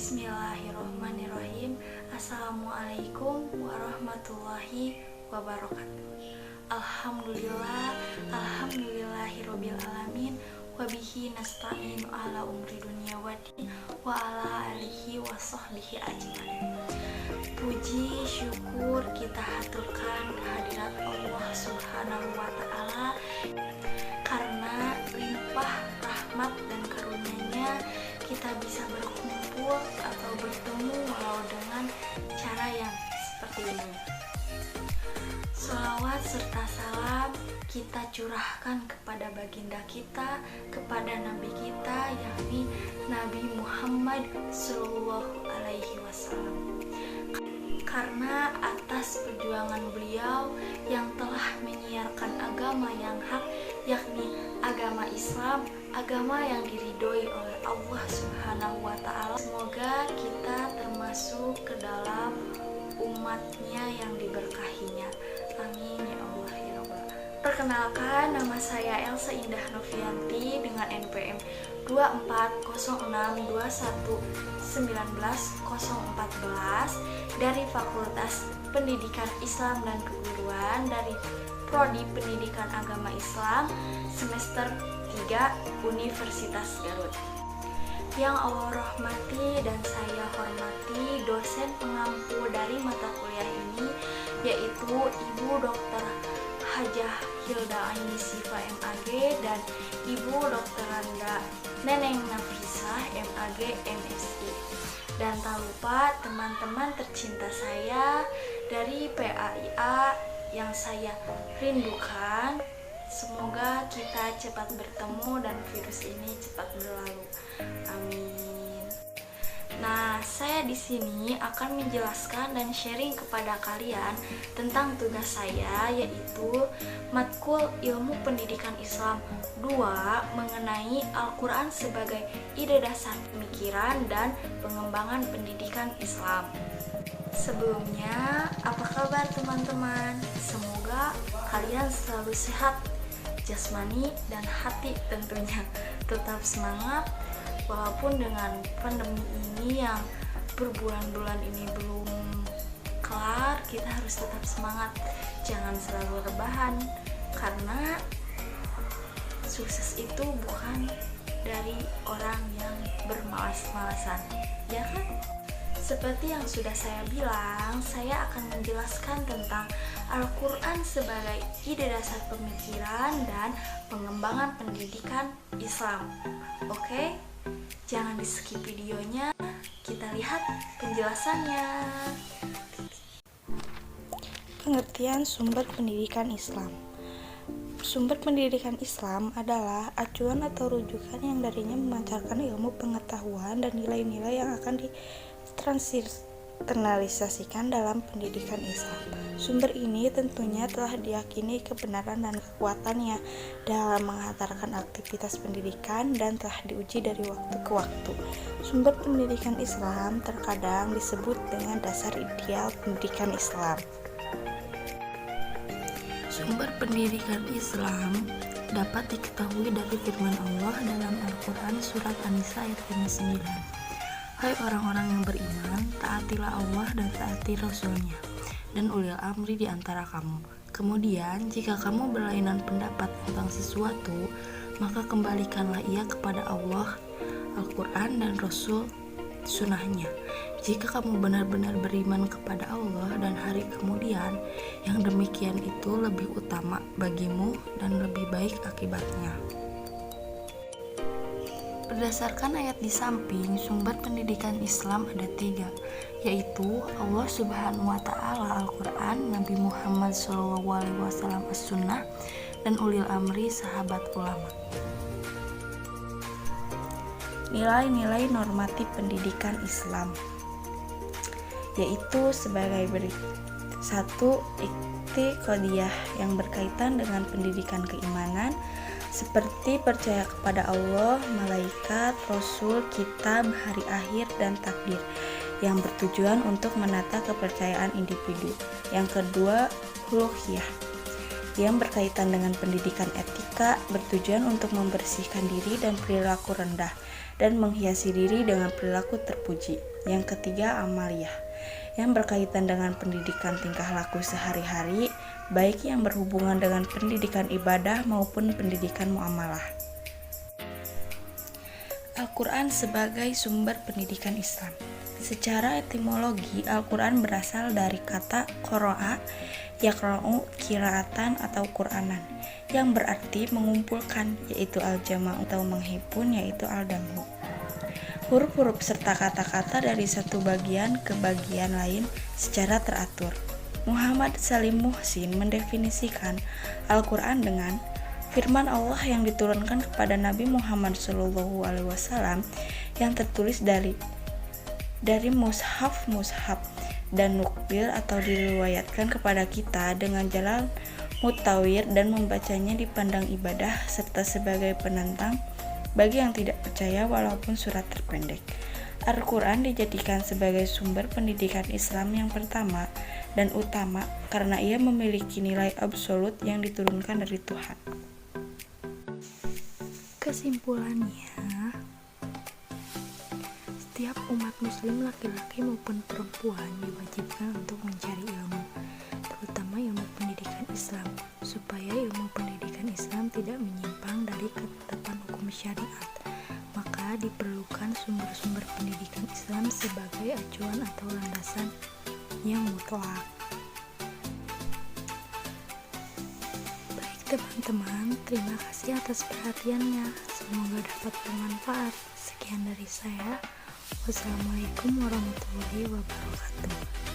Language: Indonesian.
Bismillahirrohmanirrohim. Assalamualaikum warahmatullahi wabarakatuh. Alhamdulillahirobbil alamin. Wabihi nasta'inu ala umri dunia waddin wa ala alihi wa sahbihi ajmain. Puji syukur kita haturkan kehadirat Allah Subhanahu wa ta'ala, karena limpah rahmat dan karunia-Nya kita bisa berkumpul atau bertemu walau dengan cara yang seperti ini. Sholawat serta salam kita curahkan kepada baginda kita, kepada nabi kita, yakni Nabi Muhammad Sallallahu Alaihi Wasallam. Karena atas perjuangan beliau yang telah menyiarkan agama yang hak, yakni agama Islam, agama yang diridhoi oleh Allah Subhanahu wa ta'ala. Semoga kita termasuk ke dalam umatnya yang diberkahinya. Amin ya Allah ya Rabbal. Perkenalkan, nama saya Elsa Indah Novianti dengan NPM 2406211914 dari Fakultas Pendidikan Islam dan Keguruan dari Prodi Pendidikan Agama Islam semester 3 Universitas Garut. Yang Allah rahmati dan saya hormati dosen pengampu dari mata kuliah ini, yaitu Ibu Dr. Hajah Hilda Aini Sifa MAG dan Ibu Dr. Randa Neneng Nafisah MAG MSI. Dan tak lupa teman-teman tercinta saya dari PAIA yang saya rindukan. Semoga kita cepat bertemu dan virus ini cepat berlalu. Amin. Nah, saya di sini akan menjelaskan dan sharing kepada kalian tentang tugas saya, yaitu matkul Ilmu Pendidikan Islam 2 mengenai Al-Quran sebagai ide dasar pemikiran dan pengembangan pendidikan Islam. Sebelumnya, apa kabar teman-teman? Semoga kalian selalu sehat jasmani dan hati tentunya. Tetap semangat walaupun dengan pandemi ini yang berbulan-bulan ini belum kelar, kita harus tetap semangat. Jangan selalu rebahan, karena sukses itu bukan dari orang yang bermalas-malasan, ya kan? Seperti yang sudah saya bilang, saya akan menjelaskan tentang Al-Quran sebagai ide dasar pemikiran dan pengembangan pendidikan Islam. Oke? Jangan di skip videonya, kita lihat penjelasannya. Pengertian sumber pendidikan Islam. Sumber pendidikan Islam adalah acuan atau rujukan yang darinya memancarkan ilmu pengetahuan dan nilai-nilai yang akan ditransinternalisasikan dalam pendidikan Islam. Sumber ini tentunya telah diyakini kebenaran dan kekuatannya dalam menghantarkan aktivitas pendidikan dan telah diuji dari waktu ke waktu. Sumber pendidikan Islam terkadang disebut dengan dasar ideal pendidikan Islam. Sumber pendidikan Islam dapat diketahui dari firman Allah dalam Al-Quran surat An-Nisa ayat 9. Hai orang-orang yang beriman, taatilah Allah dan taati Rasul-Nya dan ulil amri di antara kamu. Kemudian, jika kamu berlainan pendapat tentang sesuatu, maka kembalikanlah ia kepada Allah, Al-Quran dan Rasul Sunnah-Nya. Jika kamu benar-benar beriman kepada Allah dan hari kemudian, yang demikian itu lebih utama bagimu dan lebih baik akibatnya. Berdasarkan ayat di samping, sumber pendidikan Islam ada 3, yaitu Allah Subhanahu wa ta'ala Al-Quran, Nabi Muhammad SAW As-Sunnah, dan ulil amri sahabat ulama. Nilai-nilai normatif pendidikan Islam, yaitu sebagai berikut. 1. Iqtiqadiyah yang berkaitan dengan pendidikan keimanan, seperti percaya kepada Allah, malaikat, rasul, kitab, hari akhir, dan takdir, yang bertujuan untuk menata kepercayaan individu. Yang kedua, uluhiyah, yang berkaitan dengan pendidikan etika, bertujuan untuk membersihkan diri dan perilaku rendah dan menghiasi diri dengan perilaku terpuji. Yang ketiga, amaliyah, yang berkaitan dengan pendidikan tingkah laku sehari-hari, baik yang berhubungan dengan pendidikan ibadah maupun pendidikan muamalah. Al-Quran sebagai sumber pendidikan Islam. Secara etimologi, Al-Quran berasal dari kata qara'a, yaqra'u, qiraatan atau Qur'anan, yang berarti mengumpulkan, yaitu al-jama' atau menghimpun, yaitu al-damu. Huruf-huruf serta kata-kata dari satu bagian ke bagian lain secara teratur. Muhammad Salim Muhsin mendefinisikan Al-Quran dengan firman Allah yang diturunkan kepada Nabi Muhammad SAW yang tertulis dari mushaf dan nukbil atau diriwayatkan kepada kita dengan jalan mutawir dan membacanya dipandang ibadah serta sebagai penentang bagi yang tidak percaya walaupun surat terpendek. Al-Quran dijadikan sebagai sumber pendidikan Islam yang pertama dan utama karena ia memiliki nilai absolut yang diturunkan dari Tuhan. Kesimpulannya, setiap umat muslim laki-laki maupun perempuan diwajibkan untuk mencari ilmu, terutama ilmu pendidikan Islam, supaya ilmu pendidikan Islam tidak menyimpang dari ketetapan hukum syariat. Maka diperlukan sumber-sumber pendidikan Islam sebagai acuan atau landasan yang mutlak. Baik teman-teman, terima kasih atas perhatiannya. Semoga dapat bermanfaat. Sekian dari saya. Wassalamualaikum warahmatullahi wabarakatuh.